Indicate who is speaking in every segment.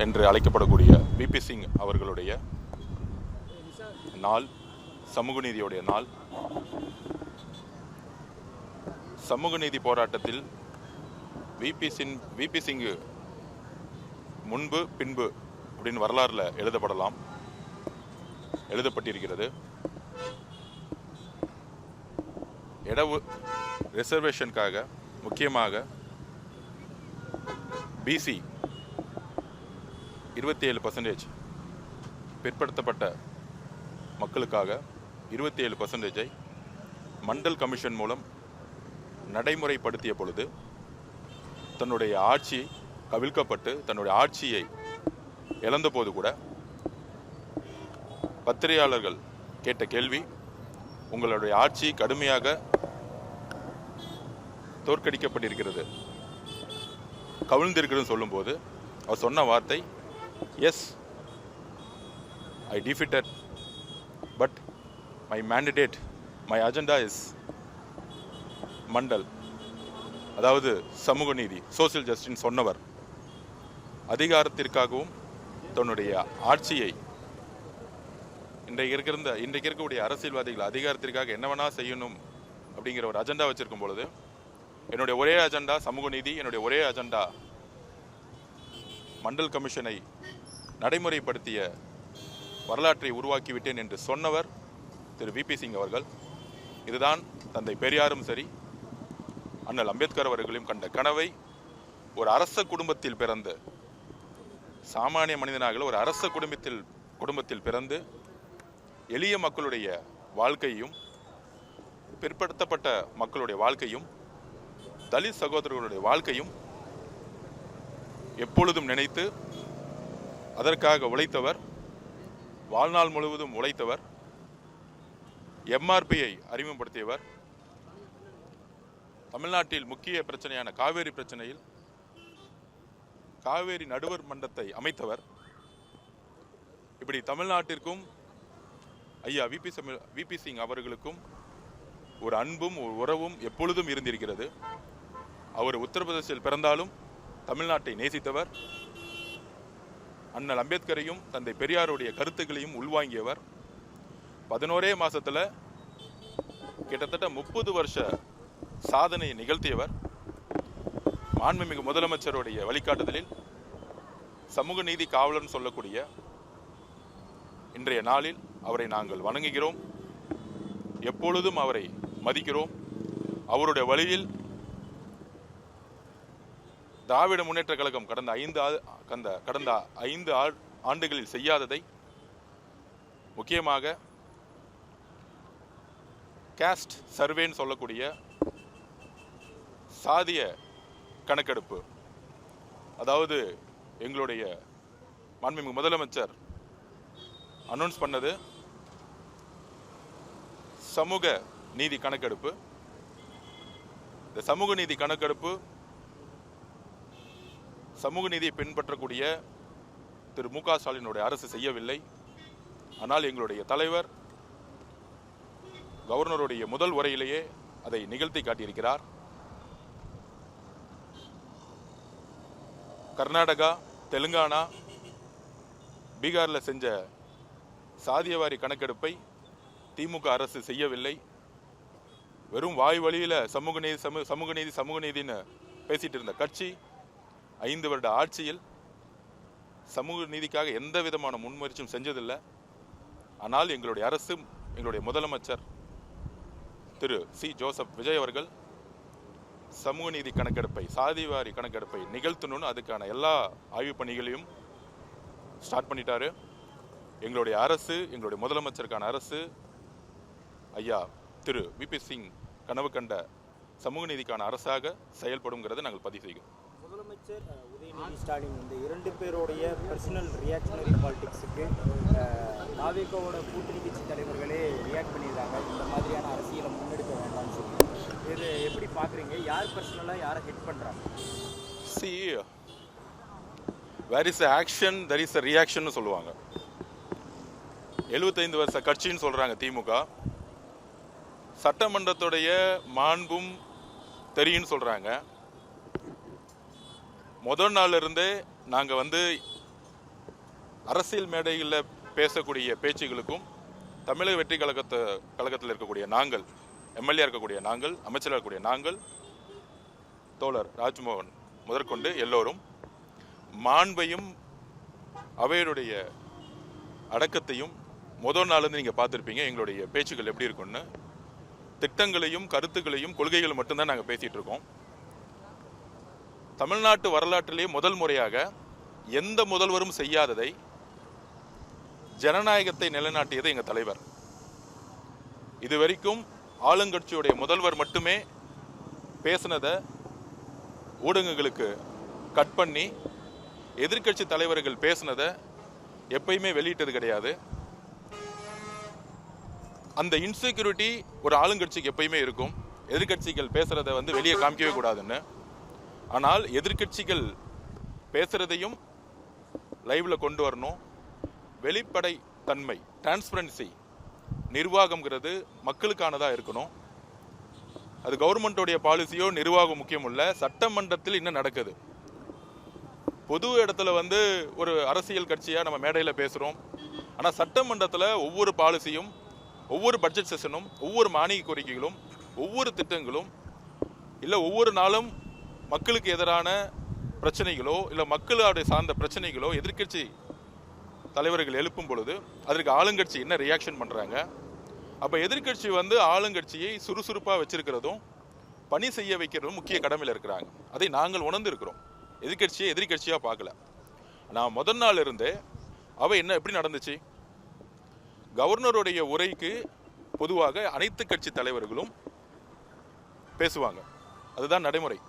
Speaker 1: என்று அழைக்கப்படக்கூடிய விபி சிங் அவர்களுடைய நாள், சமூக நீதியுடைய நாள். சமூக நீதி போராட்டத்தில் விபி சிங் முன்பு பின்பு அப்படின்னு வரலாறுல எழுதப்பட்டிருக்கிறது. இட ரிசர்வேஷனுக்காக, முக்கியமாக பிசி 27% பிற்படுத்தப்பட்ட மக்களுக்காக 27% மண்டல் கமிஷன் மூலம் நடைமுறைப்படுத்திய பொழுது தன்னுடைய ஆட்சி கவிழ்க்கப்பட்டு தன்னுடைய ஆட்சியை இழந்த போது கூட பத்திரிகையாளர்கள் கேட்ட கேள்வி, உங்களுடைய ஆட்சி கடுமையாக தோற்கடிக்கப்பட்டிருக்கிறது, கவிழ்ந்திருக்கிறது சொல்லும்போது அவர் சொன்ன வார்த்தை, yes, I defeated, but my mandate, my agenda is Mandal, அதாவது சமூக நீதி, சோசியல் ஜஸ்டிஸ் சொன்னவர் அதிகாரத்திற்காகவும் தன்னுடைய ஆட்சியை இன்றைக்கு இருக்கக்கூடிய அரசியல்வாதிகள் அதிகாரத்திற்காக என்ன வேணா செய்யணும் அப்படிங்கிற ஒரு அஜெண்டா வச்சிருக்கும் பொழுது, என்னுடைய ஒரே அஜெண்டா சமூக நீதி, என்னுடைய ஒரே அஜெண்டா மண்டல் கமிஷனை நடைமுறைப்படுத்திய வரலாற்றை உருவாக்கிவிட்டேன் என்று சொன்னவர் திரு விபி சிங் அவர்கள். இதுதான் தந்தை பெரியாரும் சரி, அண்ணல் அம்பேத்கர் அவர்களையும் கண்ட கனவை. ஒரு அரச குடும்பத்தில் பிறந்து, சாமானிய மனிதனாக ஒரு அரச குடும்பத்தில் பிறந்து எளிய மக்களுடைய வாழ்க்கையும், பிற்படுத்தப்பட்ட மக்களுடைய வாழ்க்கையும், தலித் சகோதரர்களுடைய வாழ்க்கையும் எப்பொழுதும் நினைத்து அதற்காக உழைத்தவர், வாழ்நாள் முழுவதும் உழைத்தவர், எம்ஆர்பியை அறிமுகப்படுத்தியவர், தமிழ்நாட்டில் முக்கிய பிரச்சனையான காவேரி பிரச்சனையில் காவேரி நடுவர் மன்றத்தை அமைத்தவர். இப்படி தமிழ்நாட்டிற்கும் ஐயா விபி சிங் அவர்களுக்கும் ஒரு அன்பும் ஒரு உறவும் எப்பொழுதும் இருந்திருக்கிறது. அவர் உத்தரப்பிரதேசத்தில் பிறந்தாலும் தமிழ்நாட்டை நேசித்தவர், அண்ணல் அம்பேத்கரையும் தந்தை பெரியாருடைய கருத்துக்களையும் உள்வாங்கியவர். 11 மாசத்துல கிட்டத்தட்ட 30 வருஷ சாதனையை நிகழ்த்தியவர். மாண்புமிகு முதலமைச்சருடைய வழிகாட்டுதலில் சமூக நீதி காவலர் சொல்லக்கூடிய இன்றைய நாளில் அவரை நாங்கள் வணங்குகிறோம், எப்பொழுதும் அவரை மதிக்கிறோம். அவருடைய வழியில் திராவிட முன்னேற்ற கழகம் கடந்த 5 ஆண்டுகளில் செய்யாததை, முக்கியமாக காஸ்ட் சர்வேன்னு சொல்லக்கூடிய சாதிய கணக்கெடுப்பு, அதாவது எங்களுடைய மாண்புமிகு முதலமைச்சர் அனௌன்ஸ் பண்ணது சமூக நீதி கணக்கெடுப்பு. இந்த சமூக நீதி கணக்கெடுப்பு சமூக நீதியை பின்பற்றக்கூடிய திரு மு.க. ஸ்டாலினுடைய அரசு செய்யவில்லை. ஆனால் எங்களுடைய தலைவர் கவர்னருடைய முதல் உரையிலேயே அதை நிகழ்த்தி காட்டியிருக்கிறார். கர்நாடகா, தெலுங்கானா, பீகாரில் செஞ்ச சாதியவாரி கணக்கெடுப்பை திமுக அரசு செய்யவில்லை. வெறும் வாய் வழியில் சமூக நீதின்னு பேசிட்டு இருந்த கட்சி 5 வருட ஆட்சியில் சமூக நீதிக்காக எந்த விதமான முன்முயற்சியும் செஞ்சதில்லை. ஆனால் எங்களுடைய அரசு, எங்களுடைய முதலமைச்சர் திரு சி. ஜோசப் விஜய் அவர்கள் சமூக நீதி கணக்கெடுப்பை, சாதிவாரி கணக்கெடுப்பை நிகழ்த்தணும்னு அதுக்கான எல்லா ஆய்வு பணிகளையும் ஸ்டார்ட் பண்ணிட்டாரு. எங்களுடைய அரசு, எங்களுடைய முதலமைச்சருக்கான அரசு, ஐயா திரு விபி சிங் கனவு கண்ட சமூக நீதிக்கான அரசாக செயல்படுங்கிறத நாங்கள் பதிவு செய்கிறோம்.
Speaker 2: முதலமைச்சர் உதயநிதி ஸ்டாலின் 2 பேருடைய பர்சனல் ரியாக்ஷனரி பாலிடிக்ஸுக்கு தாவேகோவோட கூட்டணி கட்சி தலைவர்களே ரியாக்ட் பண்ணியிருக்காங்க. இந்த மாதிரியான அரசியலை முன்னெடுக்க வேண்டாம்னு சொல்லி இது எப்படி பார்க்குறீங்க? யார் பர்சனலாக யாரை ஹிட் பண்ணுறாங்க?
Speaker 1: Where is action there is reaction சொல்லுவாங்க. 75 வருஷ கட்சின்னு சொல்றாங்க திமுக. சட்டமன்றத்துடைய மாண்பும் தெரியும்னு சொல்றாங்க. முதல் நாள்ல இருந்தே நாங்க அரசியல் மேடைகளில் பேசக்கூடிய பேச்சுகளுக்கும் தமிழக வெற்றி கழகத்தில் இருக்கக்கூடிய நாங்கள், எம்எல்ஏ இருக்கக்கூடிய நாங்கள், அமைச்சராக இருக்கக்கூடிய நாங்கள், தோழர் ராஜ்மோகன் முதற்கொண்டு எல்லோரும் மாண்பையும் அவையுடைய அடக்கத்தையும் முதல் நாள்லேருந்து நீங்கள் பார்த்துருப்பீங்க. எங்களுடைய பேச்சுகள் எப்படி இருக்குன்னு, திட்டங்களையும் கருத்துக்களையும் கொள்கைகள் மட்டும்தான் நாங்கள் பேசிகிட்டு இருக்கோம். தமிழ்நாட்டு வரலாற்றிலேயே முதல் முறையாக எந்த முதல்வரும் செய்யாததை ஜனநாயகத்தை நிலைநாட்டியது எங்கள் தலைவர். இதுவரைக்கும் ஆளுங்கட்சியுடைய முதல்வர் மட்டுமே பேசினதை ஊடகங்களுக்கு கட் பண்ணி எதிர்கட்சி தலைவர்கள் பேசினதை எப்பயுமே வெளியிட்டது கிடையாது. அந்த இன்செக்யூரிட்டி ஒரு ஆளுங்கட்சிக்கு எப்பயுமே இருக்கும். எதிர்கட்சிகள் பேசுறதை வெளியே காமிக்கவே கூடாதுன்னு. ஆனால் எதிர்கட்சிகள் பேசுறதையும் லைவ்ல கொண்டு வரணும். வெளிப்படை தன்மை, டிரான்ஸ்பரன்சி, நிர்வாகம்ங்கிறது மக்களுக்கானதாக இருக்கணும். அது கவர்மெண்டோடைய பாலிசியோ நிர்வாகம் முக்கியம் இல்ல. சட்டமன்றத்தில் என்ன நடக்குது, பொது இடத்துல ஒரு அரசியல் கட்சியாக நம்ம மேடையில் பேசுகிறோம். ஆனால் சட்டமன்றத்தில் ஒவ்வொரு பாலிசியும், ஒவ்வொரு பட்ஜெட் செஷனும், ஒவ்வொரு மானிய கோரிக்கைகளும், ஒவ்வொரு திட்டங்களும், இல்லை ஒவ்வொரு நாளும் மக்களுக்கு எதிரான பிரச்சனைகளோ இல்லை மக்களுடைய சார்ந்த பிரச்சனைகளோ எதிர்கட்சி தலைவர்கள் எழுப்பும் பொழுது அதற்கு ஆளுங்கட்சி என்ன ரியாக்ஷன் பண்ணுறாங்க. அப்போ எதிர்கட்சி ஆளுங்கட்சியை சுறுசுறுப்பாக வச்சிருக்கிறதும் பணி செய்ய வைக்கிறதும் முக்கிய கடமையில் இருக்கிறாங்க. அதை நாங்கள் உணர்ந்து இருக்கிறோம். எதிர்கட்சியை எதிர்கட்சியாக பார்க்கல. நான் முதல் நாள் இருந்தே அவை என்ன எப்படி நடந்துச்சு, கவர்னருடைய உரைக்கு பொதுவாக அனைத்து கட்சி தலைவர்களும் பேசுவாங்க. அதுதான் நடைமுறை.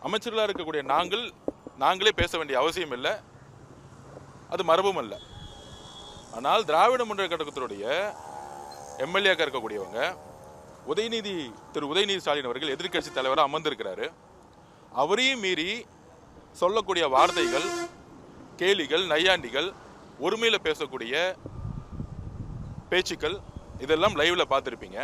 Speaker 1: அமைச்சர்களாக இருக்கக்கூடிய நாங்களே பேச வேண்டிய அவசியம் இல்லை, அது மரபும் அல்ல. ஆனால் திராவிட முன்னேற்ற கழகத்தினுடைய எம்எல்ஏக்காக இருக்கக்கூடியவங்க திரு உதயநிதி ஸ்டாலின் அவர்கள் எதிர்கட்சி தலைவராக அமர்ந்திருக்கிறாரு. அவரையும் மீறி சொல்லக்கூடிய வார்த்தைகள், கேலிகள், நையாண்டிகள், ஒருமையில் பேசக்கூடிய பேச்சுக்கள் இதெல்லாம் லைவ்ல பார்த்துருப்பீங்க.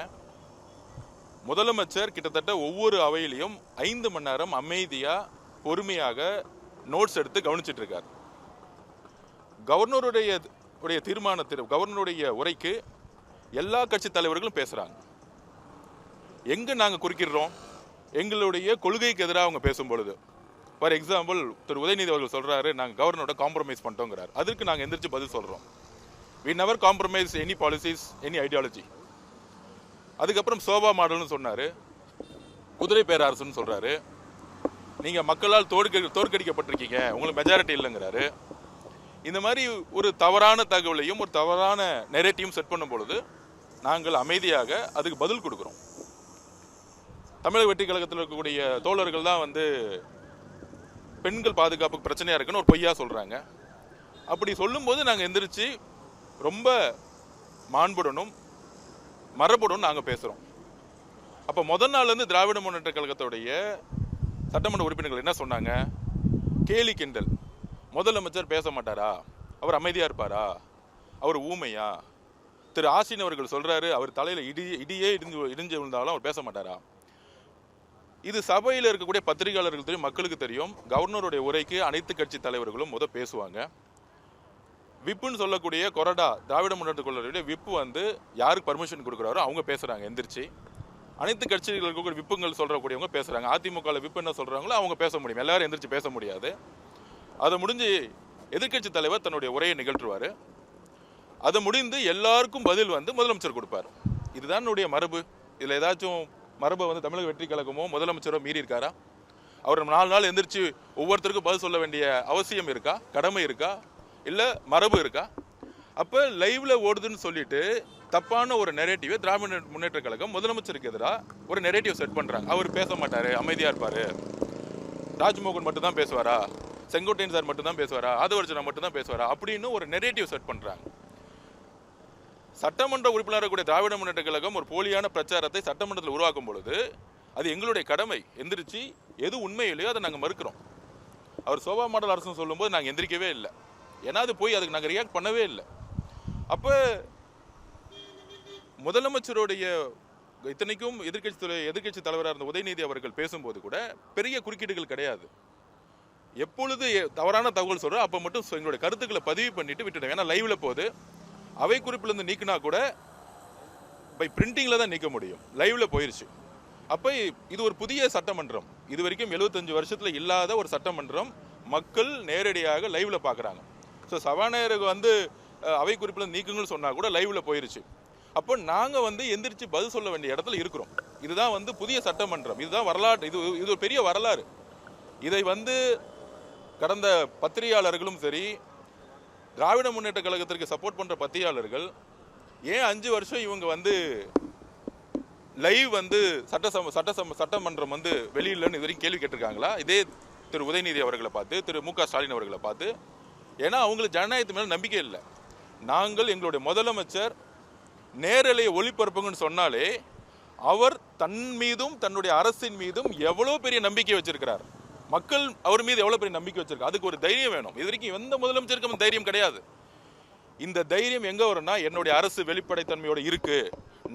Speaker 1: முதலமைச்சர் கிட்டத்தட்ட ஒவ்வொரு அவையிலையும் 5 மணி நேரம் அமைதியாக பொறுமையாக நோட்ஸ் எடுத்து கவனிச்சிட்டு இருக்கார். கவர்னருடைய தீர்மானத்தில், கவர்னருடைய உரைக்கு எல்லா கட்சி தலைவர்களும் பேசுகிறாங்க. எங்கே நாங்கள் குறுக்கிடுறோம், எங்களுடைய கொள்கைக்கு எதிராக அவங்க பேசும் பொழுது. ஃபார் எக்ஸாம்பிள், திரு உதயநிதி அவர்கள் சொல்கிறாரு, நாங்கள் கவர்னரோட காம்ப்ரமைஸ் பண்ணிட்டோங்கிறார். அதுக்கு நாங்கள் எந்திரிச்சு பதில் சொல்கிறோம். we never compromise any policies, any ideology. அதுக்கப்புறம் சோபா மாடல்னு சொன்னார், குதிரை பேரரசுன்னு சொல்கிறாரு. நீங்கள் மக்களால் தோற்கடிக்கப்பட்டிருக்கீங்க, உங்களுக்கு மெஜாரிட்டி இல்லைங்கிறாரு. இந்த மாதிரி ஒரு தவறான தகவலையும் ஒரு தவறான நெரேட்டிவும் செட் பண்ணும் பொழுது நாங்கள் அமைதியாக அதுக்கு பதில் கொடுக்குறோம். தமிழக வெற்றி கழகத்தில் இருக்கக்கூடிய தோழர்கள் தான் பெண்கள் பாதுகாப்புக்கு பிரச்சனையாக இருக்குன்னு ஒரு பொய்யா சொல்கிறாங்க. அப்படி சொல்லும்போது நாங்கள் எந்திரிச்சு ரொம்ப மாண்புடனும் மரபுடனும் நாங்கள் பேசுகிறோம். அப்போ முதல் நாள்லேருந்து திராவிட முன்னேற்ற கழகத்துடைய சட்டமன்ற உறுப்பினர்கள் என்ன சொன்னாங்க, கேலி கிண்டல். முதலமைச்சர் பேச மாட்டாரா, அவர் அமைதியாக இருப்பாரா, அவர் ஊமையா? திரு ஆசின் அவர்கள் சொல்கிறாரு, அவர் தலையில் இடியே இடிஞ்சு விழுந்தாலும் அவர் பேச மாட்டாரா? இது சபையில் இருக்கக்கூடிய பத்திரிகையாளர்கள் தெரியும், மக்களுக்கு தெரியும். கவர்னருடைய உரைக்கு அனைத்து கட்சி தலைவர்களும் பேசுவாங்க. விப்புன்னு சொல்லக்கூடிய கொறடா திராவிட முன்னேற்ற கழகத்துடைய விப்பு யாருக்கு பர்மிஷன் கொடுக்குறாரோ அவங்க பேசுகிறாங்க எந்திரிச்சு. அனைத்து கட்சிகளுக்கு விப்புங்கள் சொல்கிறக்கூடியவங்க பேசுகிறாங்க. அதிமுகவில் விப்பு என்ன சொல்கிறாங்களோ அவங்க பேச முடியும், எல்லாரும் எந்திரிச்சு பேச முடியாது. அதை முடிஞ்சு எதிர்கட்சி தலைவர் தன்னுடைய உரையை நிகழ்த்துவார். அதை முடிந்து எல்லாருக்கும் பதில் முதலமைச்சர் கொடுப்பார். இதுதான் என்னுடைய மரபு. இதில் ஏதாச்சும் மரபை தமிழக வெற்றி கழகமோ முதலமைச்சரோ மீறி இருக்காரா? அவர் 4 நாள் எந்திரிச்சு ஒவ்வொருத்தருக்கும் பதில் சொல்ல வேண்டிய அவசியம் இருக்கா, கடமை இருக்கா, இல்லை மரபு இருக்கா? அப்போ லைவ்ல ஓடுதுன்னு சொல்லிட்டு தப்பான ஒரு நெரேட்டிவை திராவிட முன்னேற்ற கழகம் முதலமைச்சருக்கு எதிராக ஒரு நெரேட்டிவ் செட் பண்ணுறாங்க. அவர் பேச மாட்டார், அமைதியாக இருப்பார், ராஜ்மோகன் மட்டும் தான் பேசுவாரா, செங்கோட்டையன் சார் மட்டும் தான் பேசுவாரா, ஆதவர்ஜனா மட்டும் தான் பேசுவாரா அப்படின்னு ஒரு நெரேட்டிவ் செட் பண்ணுறாங்க. சட்டமன்ற உறுப்பினராக கூடிய திராவிட முன்னேற்ற கழகம் ஒரு போலியான பிரச்சாரத்தை சட்டமன்றத்தில் உருவாக்கும் பொழுது அது எங்களுடைய கடமை. எந்திரிச்சு எது உண்மையிலையோ அதை நாங்கள் மறுக்கிறோம். அவர் சோபா மாடல் அரசுன்னு சொல்லும்போது நாங்கள் எந்திரிக்கவே இல்லை. ஏன்னா அது போய் அதுக்கு நாங்கள் ரியாக்ட் பண்ணவே இல்லை. அப்போ முதலமைச்சருடைய இத்தனைக்கும் எதிர்கட்சி தலைவராக இருந்த உதயநிதி அவர்கள் பேசும்போது கூட பெரிய குறுக்கீடுகள் கிடையாது. எப்பொழுது தவறான தகவல் சொல்கிறோம் அப்போ மட்டும் எங்களுடைய கருத்துக்களை பதிவு பண்ணிட்டு விட்டுட்டோம். ஏன்னா லைவ்ல போகுது, அவை குறிப்பிலிருந்து நீக்கினா கூட பை பிரிண்டிங்கில் தான் நீக்க முடியும், லைவ்ல போயிருச்சு. அப்போ இது ஒரு புதிய சட்டமன்றம், இது வரைக்கும் 75 வருஷத்தில் இல்லாத ஒரு சட்டமன்றம் மக்கள் நேரடியாக லைவ்ல பார்க்குறாங்க. ஸோ சபாநாயகருக்கு வந்து அவை குறிப்பில் நீக்குங்கன்னு சொன்னால் கூட லைவ்ல போயிருச்சு. அப்போ நாங்கள் வந்து எந்திரிச்சு பதில் சொல்ல வேண்டிய இடத்துல இருக்கிறோம். இதுதான் வந்து புதிய சட்டமன்றம், இதுதான் வரலாற்று, இது ஒரு பெரிய வரலாறு. இதை வந்து கடந்த பத்திரிகையாளர்களும் சரி, திராவிட முன்னேற்ற கழகத்திற்கு சப்போர்ட் பண்ணுற பத்திரிகையாளர்கள் ஏன் 5 வருஷம் இவங்க வந்து லைவ் வந்து சட்டமன்றம் வந்து வெளியிலன்னு இது வரைக்கும் கேள்வி கேட்டிருக்காங்களா? இதே திரு உதயநிதி அவர்களை பார்த்து, திரு மு.க. ஸ்டாலின் அவர்களை பார்த்து. ஏன்னா அவங்களுக்கு ஜனநாயகத்து மேலே நம்பிக்கை இல்லை. நாங்கள் எங்களுடைய முதலமைச்சர் நேரலையை ஒளிபரப்புங்கன்னு சொன்னாலே அவர் தன் மீதும் தன்னுடைய அரசின் மீதும் எவ்வளோ பெரிய நம்பிக்கை வச்சிருக்கிறார், மக்கள் அவர் மீது எவ்வளோ பெரிய நம்பிக்கை வச்சிருக்காரு. அதுக்கு ஒரு தைரியம் வேணும். இது வரைக்கும் எந்த முதலமைச்சருக்கும் தைரியம் கிடையாது. இந்த தைரியம் எங்கே வரும்னா, என்னுடைய அரசு வெளிப்படைத்தன்மையோடு இருக்கு,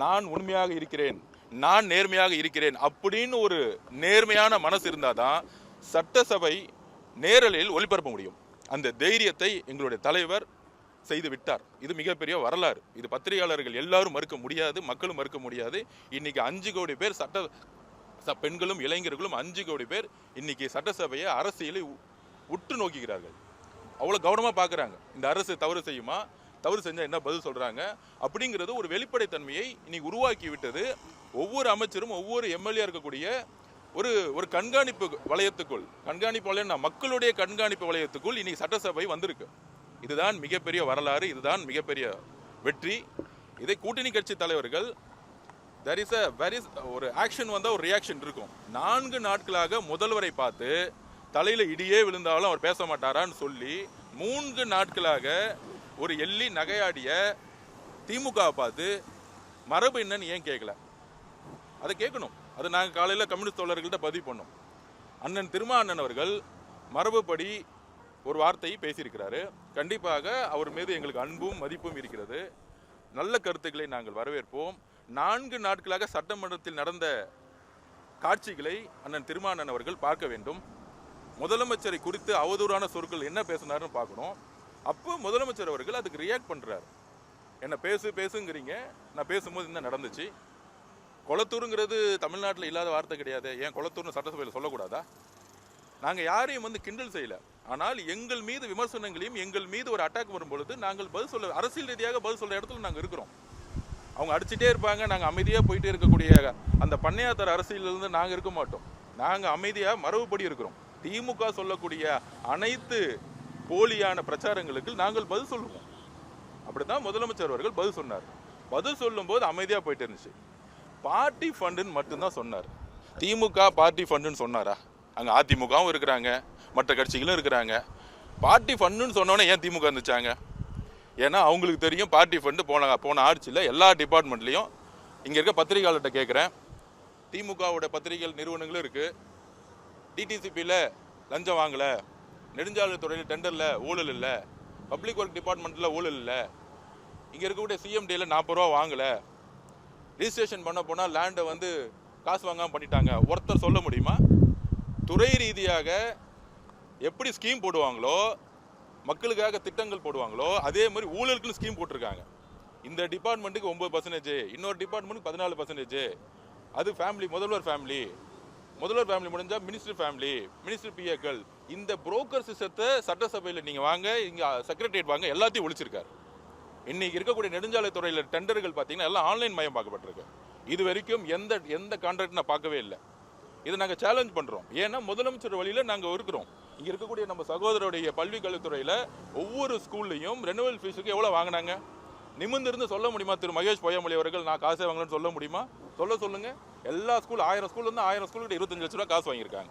Speaker 1: நான் உண்மையாக இருக்கிறேன், நான் நேர்மையாக இருக்கிறேன் அப்படின்னு ஒரு நேர்மையான மனசு இருந்தால் தான் சட்டசபை நேரலையில் ஒளிபரப்ப முடியும். அந்த தைரியத்தை எங்களுடைய தலைவர் செய்து விட்டார். இது மிகப்பெரிய வரலாறு. இது பத்திரிகையாளர்கள் எல்லாரும் மறுக்க முடியாது, மக்களும் மறுக்க முடியாது. இன்னைக்கு 5 கோடி பேர் பெண்களும் இளைஞர்களும் 5 கோடி பேர் இன்னைக்கு சட்டசபையை அரசியலை உற்று நோக்குகிறார்கள். அவ்வளோ கவனமாக பார்க்குறாங்க. இந்த அரசு தவறு செய்யுமா, தவறு செஞ்சால் என்ன பதில் சொல்கிறாங்க அப்படிங்கிறது ஒரு வெளிப்படைத்தன்மையை இன்னைக்கு உருவாக்கி விட்டது. ஒவ்வொரு அமைச்சரும் ஒவ்வொரு எம்எல்ஏ இருக்கக்கூடிய ஒரு கண்காணிப்பு வளையத்துக்குள், கண்காணிப்பு வளையம் மக்களுடைய கண்காணிப்பு வளையத்துக்குள் இன்னைக்கு சட்டசபை வந்திருக்கு. இதுதான் மிகப்பெரிய வரலாறு, இதுதான் மிகப்பெரிய வெற்றி. இதை கூட்டணி கட்சி தலைவர்கள் ஒரு ஆக்ஷன் வந்தால் ஒரு ரியாக்ஷன் இருக்கும். 4 நாட்களாக முதல்வரை பார்த்து தலையில இடியே விழுந்தாலும் அவர் பேச மாட்டாரான்னு சொல்லி 3 நாட்களாக ஒரு எள்ளி நகையாடிய திமுகவை பார்த்து மரபு என்னன்னு ஏன் கேட்கல? அதை கேட்கணும். அதை நாங்கள் காலையில் கம்யூனிஸ்ட் தோழர்கள்ட்ட பதிவு பண்ணோம். அண்ணன் திருமாவண்ணன் அவர்கள் மரபுப்படி ஒரு வார்த்தையை பேசியிருக்கிறாரு. கண்டிப்பாக அவர் மீது எங்களுக்கு அன்பும் மதிப்பும் இருக்கிறது. நல்ல கருத்துக்களை நாங்கள் வரவேற்போம். 4 நாட்களாக சட்டமன்றத்தில் நடந்த காட்சிகளை அண்ணன் திருமாவண்ணன் அவர்கள் பார்க்க வேண்டும். முதலமைச்சரை குறித்து அவதூறான சொற்கள் என்ன பேசினாருன்னு பார்க்கணும். அப்போ முதலமைச்சர் அவர்கள் அதுக்கு ரியாக்ட் பண்ணுறாரு. என்ன பேசுங்கிறீங்க, நான் பேசும்போது என்ன நடந்துச்சு? கொளத்தூருங்கிறது தமிழ்நாட்டில் இல்லாத வார்த்தை கிடையாது. ஏன் கொளத்தூர்னு சட்டசபையில் சொல்லக்கூடாதா? நாங்கள் யாரையும் வந்து கிண்டல் செய்யலை. ஆனால் எங்கள் மீது விமர்சனங்களையும் எங்கள் மீது ஒரு அட்டாக் வரும்பொழுது நாங்கள் பதில் சொல்ல, அரசியல் ரீதியாக பதில் சொல்ல இடத்துல நாங்கள் இருக்கிறோம். அவங்க அடிச்சுட்டே இருப்பாங்க, நாங்கள் அமைதியாக போயிட்டே இருக்கக்கூடிய அந்த பண்ணையாத்தர அரசியலிருந்து நாங்கள் இருக்க மாட்டோம். நாங்கள் அமைதியாக மரபுப்படி இருக்கிறோம். திமுக சொல்லக்கூடிய அனைத்து போலியான பிரச்சாரங்களுக்கு நாங்கள் பதில் சொல்லுவோம். அப்படித்தான் முதலமைச்சர் அவர்கள் பதில் சொன்னார். பதில் சொல்லும்போது அமைதியாக போயிட்டு இருந்துச்சு. பார்ட்டி ஃபண்டுன்னு மட்டும்தான் சொன்னார். திமுக பார்ட்டி ஃபண்டுன்னு சொன்னாரா? அங்கே அதிமுகவும் இருக்கிறாங்க, மற்ற கட்சிகளும் இருக்கிறாங்க. பார்ட்டி ஃபண்டுன்னு சொன்னோன்னே ஏன் திமுக இருந்துச்சாங்க? ஏன்னா அவங்களுக்கு தெரியும் பார்ட்டி ஃபண்டு போன ஆட்சியில் எல்லா டிபார்ட்மெண்ட்லேயும். இங்கே இருக்க பத்திரிகையாளர்கிட்ட கேட்குறேன், திமுகவோட பத்திரிகை நிறுவனங்களும் இருக்குது, டிடிசிபியில் லஞ்சம் வாங்கலை, நெடுஞ்சாலைத்துறையில் டெண்டரில் ஊழல் இல்லை, பப்ளிக் ஒர்க் டிபார்ட்மெண்ட்டில் ஊழல் இல்லை, இங்கே இருக்கக்கூடிய சிஎம்டியில் 40 ரூபா வாங்கலை, ரிஜிஸ்ட்ரேஷன் பண்ண போனால் லேண்டை வந்து காசு வாங்காமல் பண்ணிட்டாங்க. ஒருத்தர் சொல்ல முடியுமா? துறை ரீதியாக எப்படி ஸ்கீம் போடுவாங்களோ, மக்களுக்காக திட்டங்கள் போடுவாங்களோ, அதே மாதிரி ஊழலுக்குன்னு ஸ்கீம் போட்டிருக்காங்க. இந்த டிபார்ட்மெண்ட்டுக்கு 9%, இன்னொரு டிபார்ட்மெண்ட்டுக்கு 14%. அது ஃபேமிலி, முதல்வர் ஃபேமிலி முடிஞ்சால் மினிஸ்டர் ஃபேமிலி, மினிஸ்டர் பிஏக்கள். இந்த புரோக்கர் சிஸ்டத்தை சட்டசபையில் நீங்கள் வாங்க, இங்கே செக்ரட்டரியேட் வாங்க, எல்லாத்தையும் ஒழிச்சிருக்காரு. இன்னைக்கு இருக்கக்கூடிய நெடுஞ்சாலைத்துறையில் டெண்டர்கள் பார்த்தீங்கன்னா எல்லாம் ஆன்லைன் மயம் பார்க்கப்பட்டிருக்கு. இது வரைக்கும் எந்த கான்ட்ராக்ட் நான் பார்க்கவே இல்லை. இதை நாங்கள் சேலஞ்ச் பண்ணுறோம். ஏன்னா முதலமைச்சர் வழியில் நாங்கள் இருக்கிறோம். இங்கே இருக்கக்கூடிய நம்ம சகோதரருடைய பல்வி கல்வித்துறையில் ஒவ்வொரு ஸ்கூல்லையும் ரெனுவல் ஃபீஸுக்கு எவ்வளோ வாங்கினாங்க? நிமிர்ந்திருந்து சொல்ல முடியுமா? திரு மகேஷ் பொய்யாமொழி அவர்கள் நான் காசே வாங்கலன்னு சொல்ல முடியுமா? சொல்லுங்க. எல்லா ஸ்கூல் 1000 ஸ்கூல் வந்து 1000 ஸ்கூலுக்கு 25 லட்ச ரூபா காசு வாங்கியிருக்காங்க.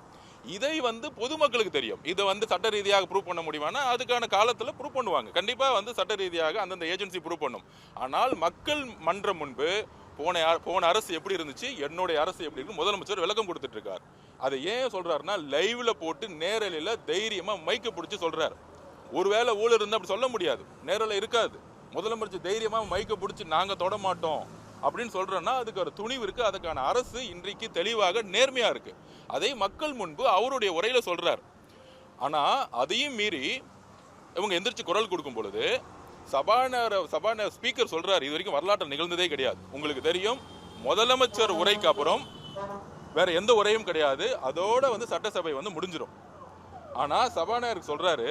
Speaker 1: இதை வந்து பொதுமக்களுக்கு தெரியும். இதை வந்து சட்ட ரீதியாக ப்ரூவ் பண்ண முடியுமானா அதுக்கான காலத்தில் ப்ரூவ் பண்ணுவாங்க. கண்டிப்பாக வந்து சட்ட ரீதியாக அந்தந்த ஏஜென்சி ப்ரூவ் பண்ணும். ஆனால் மக்கள் மன்றம் முன்பு போன அரசு எப்படி இருந்துச்சு, என்னுடைய அரசு எப்படி இருக்கு, முதலமைச்சர் விளக்கம் கொடுத்துட்டு இருக்கார். அதை ஏன் சொல்றாருன்னா, லைவ்ல போட்டு நேரலையில் தைரியமா மைக்க பிடிச்சி சொல்றாரு. ஒருவேளை ஊழல் இருந்தால் அப்படி சொல்ல முடியாது, நேரில் இருக்காது. முதலமைச்சர் தைரியமா மைக்க பிடிச்சி நாங்க தொட மாட்டோம் அப்படின்னு சொல்றோம்னா அதுக்கு ஒரு துணிவு இருக்கு. அதுக்கான அரசு இன்றைக்கு தெளிவாக நேர்மையா இருக்கு. அதை மக்கள் முன்பு அவருடைய உரையில சொல்றார். ஆனால் அதையும் மீறி இவங்க எந்திரிச்சு குரல் கொடுக்கும் பொழுது சபாநாயகர் ஸ்பீக்கர் சொல்றாரு, இது வரைக்கும் வரலாற்று நிகழ்ந்ததே கிடையாது. உங்களுக்கு தெரியும், முதலமைச்சர் உரைக்கு அப்புறம் வேற எந்த உரையும் கிடையாது. அதோட சட்டசபை முடிஞ்சிடும். ஆனா சபாநாயகர் சொல்றாரு,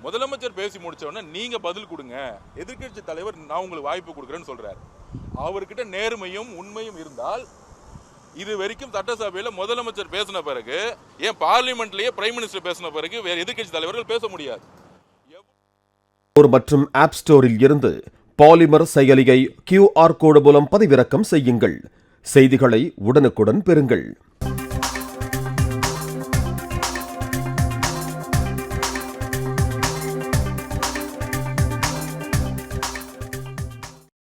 Speaker 1: முதலமைச்சர் பேசி முடிச்ச உடனே நீங்க பதில் கொடுங்க, எதிர்க்கட்சி தலைவர் நான் உங்களுக்கு வாய்ப்பு கொடுக்குறேன்னு சொல்றாரு. அவர்கிட்ட நேர்மையும் உண்மையும் இருந்தால் இது வரைக்கும் சட்டசபையில் முதலமைச்சர் பேசின பிறகு, ஏன் பார்லிமெண்ட்லயே பிரைம் மினிஸ்டர் பேசின பிறகு வேற எதிர்க்கட்சி தலைவர்கள் பேச முடியாது.
Speaker 3: மற்றும் ஆப் ஸ்டோரில் இருந்து பாலிமர் செயலியை QR கோடு மூலம் பதிவிறக்கம் செய்யுங்கள். செய்திகளை உடனுக்குடன் பெறுங்கள்.